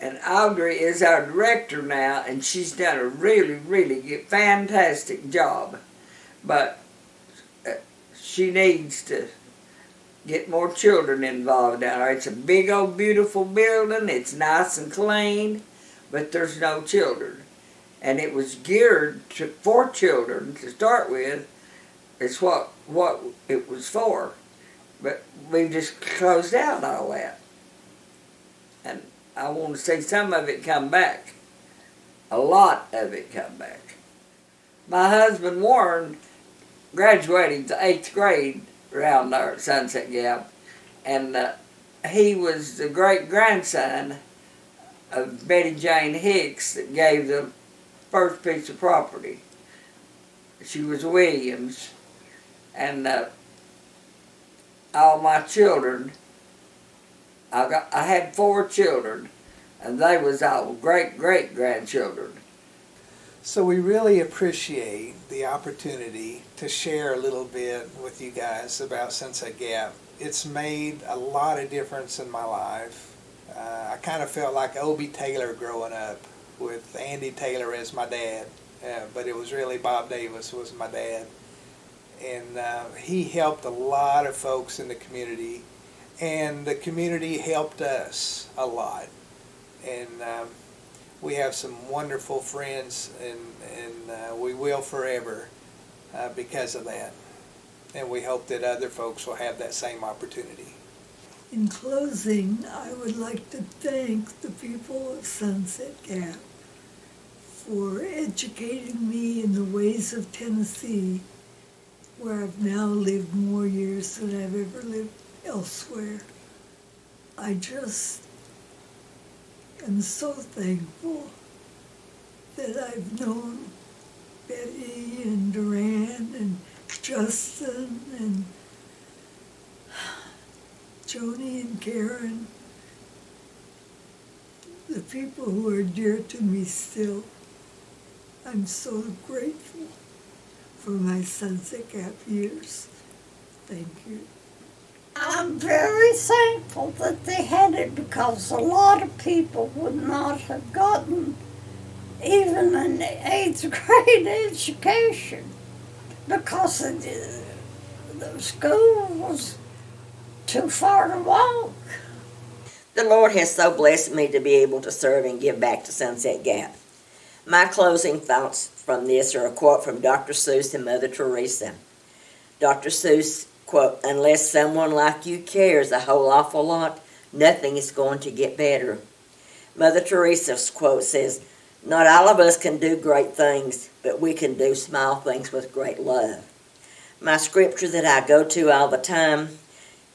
And Audrey is our director now, and she's done a really, really fantastic job. But she needs to get more children involved down there. It's a big old beautiful building. It's nice and clean, but there's no children. And it was geared for children to start with. It's what it was for. But we just closed out all that. And I want to see some of it come back. A lot of it come back. My husband Warren graduated to 8th grade around there at Sunset Gap, and he was the great-grandson of Betty Jane Hicks that gave the first piece of property. She was Williams, and all my children, I had 4 children, and they was all great-great-grandchildren. So we really appreciate the opportunity to share a little bit with you guys about Sunset Gap. It's made a lot of difference in my life. I kind of felt like Obie Taylor growing up with Andy Taylor as my dad, but it was really Bob Davis who was my dad. And he helped a lot of folks in the community, and the community helped us a lot. And we have some wonderful friends, and we will forever because of that. And we hope that other folks will have that same opportunity. In closing, I would like to thank the people of Sunset Gap for educating me in the ways of Tennessee, where I've now lived more years than I've ever lived elsewhere. I just am so thankful that I've known Betty and Duran and Justin and Joni and Karen, the people who are dear to me still. I'm so grateful for my Sunset Gap years. Thank you. I'm very thankful that they had it, because a lot of people would not have gotten even an 8th grade education because the school was too far to walk. The Lord has so blessed me to be able to serve and give back to Sunset Gap. My closing thoughts from this are a quote from Dr. Seuss and Mother Teresa. Dr. Seuss, quote, "Unless someone like you cares a whole awful lot, nothing is going to get better." Mother Teresa's quote says, "Not all of us can do great things, but we can do small things with great love." My scripture that I go to all the time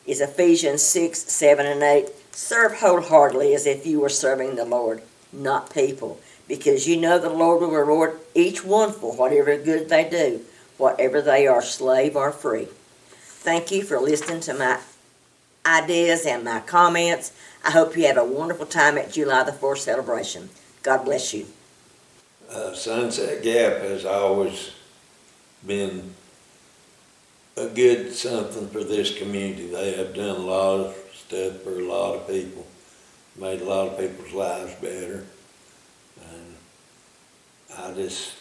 is Ephesians 6, 7, and 8. Serve wholeheartedly as if you were serving the Lord, not people, because you know the Lord will reward each one for whatever good they do, whatever they are, slave or free. Thank you for listening to my ideas and my comments. I hope you have a wonderful time at July the 4th celebration. God bless you. Sunset Gap has always been a good something for this community. They have done a lot of stuff for a lot of people, made a lot of people's lives better. And I just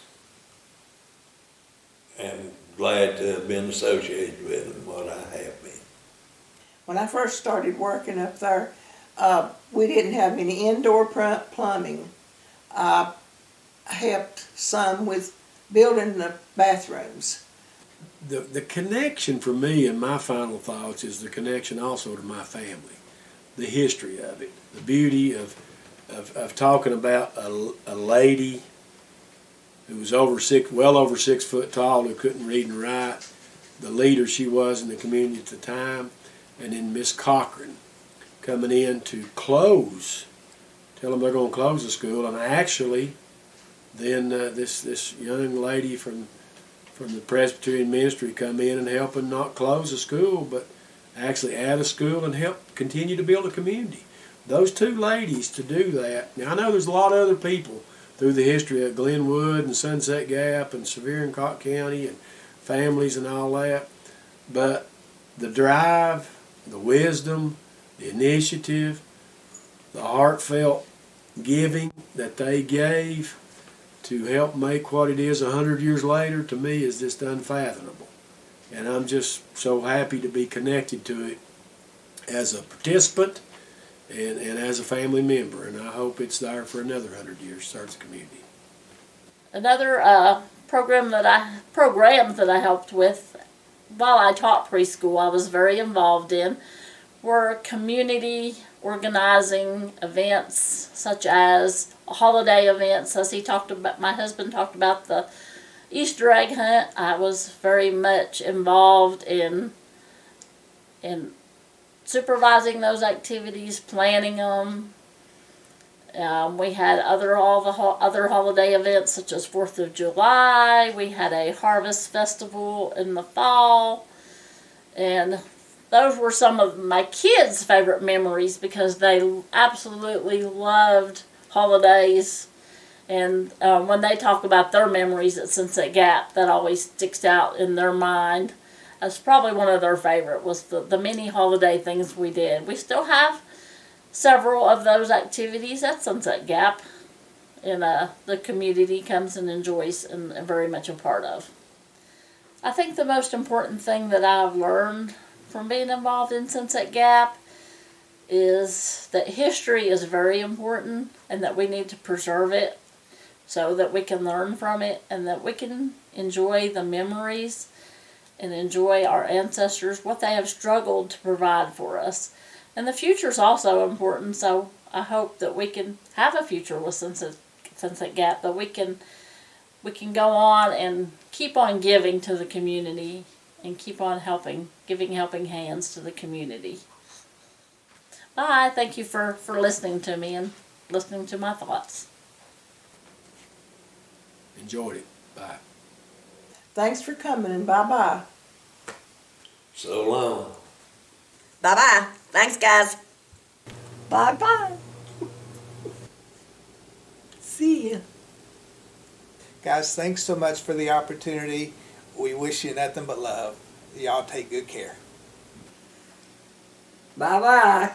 am glad to have been associated with them, what I have been. When I first started working up there, we didn't have any indoor plumbing. I helped some with building the bathrooms. The connection for me and my final thoughts is the connection also to my family, the history of it, the beauty of talking about a lady who was well over 6 foot tall, who couldn't read and write, the leader she was in the community at the time, and then Miss Cochran coming in to tell them they're going to close the school, and actually then this young lady from the Presbyterian ministry come in and helping not close the school, but actually add a school and help continue to build a community. Those two ladies to do that. Now I know there's a lot of other people through the history of Glenwood and Sunset Gap and Sevier and Cott County and families and all that, but the drive, the wisdom, the initiative, the heartfelt giving that they gave to help make what it is 100 years later, to me, is just unfathomable. And I'm just so happy to be connected to it as a participant and as a family member. And I hope it's there for another 100 years, starts a community. Another programs that I helped with while I taught preschool, I was very involved in, were community organizing events such as holiday events. As my husband talked about the Easter egg hunt, I was very much involved in supervising those activities, planning them. We had other holiday events such as 4th of July. We had a harvest festival in the fall. And those were some of my kids' favorite memories because they absolutely loved holidays. And when they talk about their memories at Sunset Gap, that always sticks out in their mind. That's probably one of their favorite, was the many holiday things we did. We still have several of those activities at Sunset Gap, and the community comes and enjoys and very much a part of. I think the most important thing that I've learned from being involved in Sunset Gap is that history is very important and that we need to preserve it so that we can learn from it and that we can enjoy the memories and enjoy our ancestors, what they have struggled to provide for us. And the future is also important, so I hope that we can have a future with Sunset Gap, that we can go on and keep on giving to the community and keep on giving helping hands to the community. Bye. Thank you for listening to me and listening to my thoughts. Enjoyed it. Bye. Thanks for coming, and bye-bye. So long. Bye-bye. Thanks, guys. Bye-bye. See ya. Guys, thanks so much for the opportunity. We wish you nothing but love. Y'all take good care. Bye-bye.